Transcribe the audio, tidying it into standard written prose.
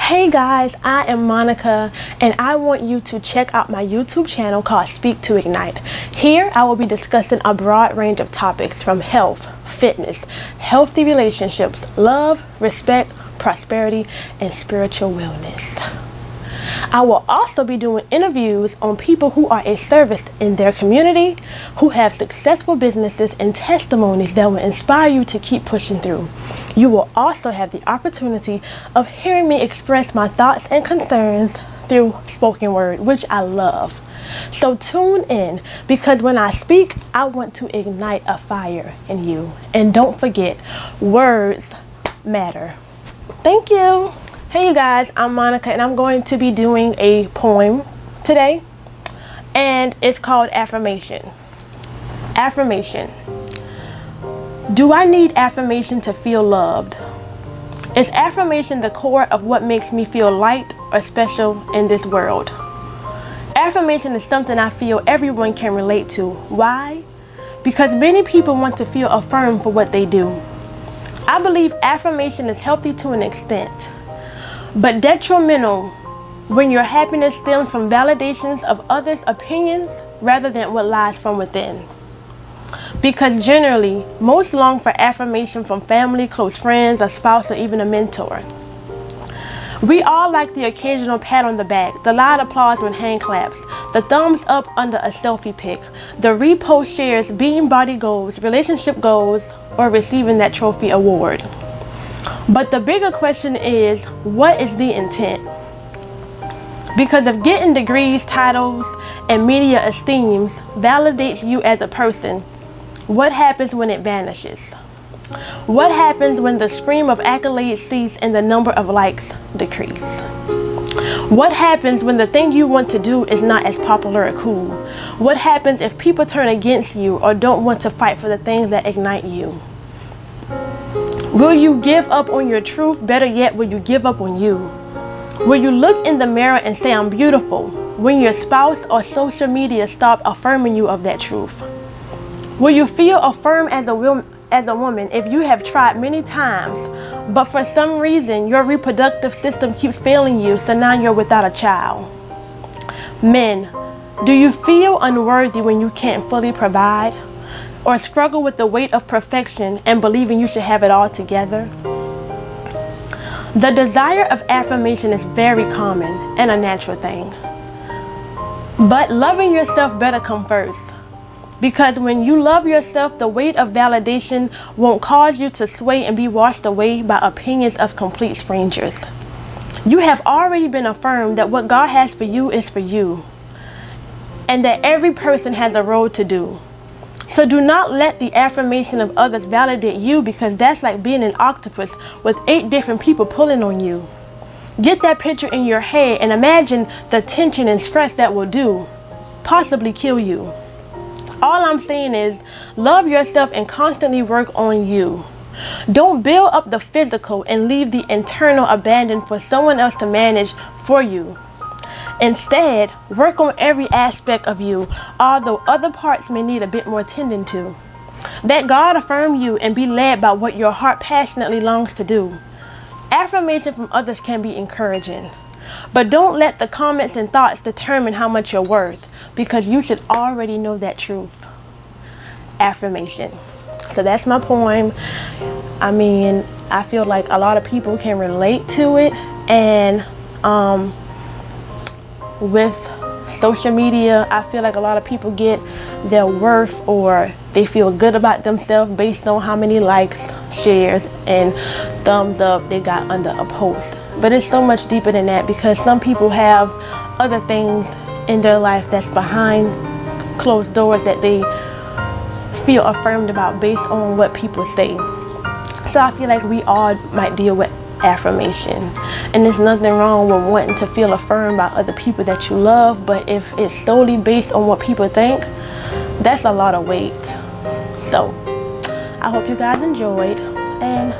Hey guys, I am Monica and I want you to check out my YouTube channel called Speak to Ignite. Here I will be discussing a broad range of topics from health, fitness, healthy relationships, love, respect, prosperity, and spiritual wellness. I will also be doing interviews on people who are a service in their community, who have successful businesses and testimonies that will inspire you to keep pushing through. You will also have the opportunity of hearing me express my thoughts and concerns through spoken word, which I love. So tune in, because when I speak, I want to ignite a fire in you. And don't forget, words matter. Thank you. Hey you guys, I'm Monica and I'm going to be doing a poem today, and it's called Affirmation. Affirmation. Do I need affirmation to feel loved? Is affirmation the core of what makes me feel light or special in this world? Affirmation is something I feel everyone can relate to. Why? Because many people want to feel affirmed for what they do. I believe affirmation is healthy to an extent, but detrimental when your happiness stems from validations of others' opinions rather than what lies from within. Because generally, most long for affirmation from family, close friends, a spouse, or even a mentor. We all like the occasional pat on the back, the loud applause when hand claps, the thumbs up under a selfie pic, the repost shares being body goals, relationship goals, or receiving that trophy award. But the bigger question is, what is the intent? Because if getting degrees, titles, and media esteems validates you as a person, what happens when it vanishes? What happens when the scream of accolades cease and the number of likes decrease? What happens when the thing you want to do is not as popular or cool? What happens if people turn against you or don't want to fight for the things that ignite you? Will you give up on your truth? Better yet, will you give up on you? Will you look in the mirror and say, I'm beautiful, when your spouse or social media stop affirming you of that truth? Will you feel affirmed as a woman if you have tried many times, but for some reason your reproductive system keeps failing you, so now you're without a child? Men, do you feel unworthy when you can't fully provide? Or struggle with the weight of perfection and believing you should have it all together? The desire of affirmation is very common and a natural thing. But loving yourself better come first. Because when you love yourself, the weight of validation won't cause you to sway and be washed away by opinions of complete strangers. You have already been affirmed that what God has for you is for you, and that every person has a role to do. So do not let the affirmation of others validate you, because that's like being an octopus with 8 different people pulling on you. Get that picture in your head and imagine the tension and stress that will do, possibly kill you. All I'm saying is, love yourself and constantly work on you. Don't build up the physical and leave the internal abandoned for someone else to manage for you. Instead, work on every aspect of you, although other parts may need a bit more tending to. Let God affirm you and be led by what your heart passionately longs to do. Affirmation from others can be encouraging, but don't let the comments and thoughts determine how much you're worth, because you should already know that truth. Affirmation. So that's my poem. I mean, I feel like a lot of people can relate to it, and with social media, I feel like a lot of people get their worth, or they feel good about themselves based on how many likes, shares, and thumbs up they got under a post. But it's so much deeper than that, because some people have other things in their life that's behind closed doors that they feel affirmed about based on what people say. So I feel like we all might deal with affirmation, and there's nothing wrong with wanting to feel affirmed by other people that you love, but if it's solely based on what people think, that's a lot of weight. So I hope you guys enjoyed, and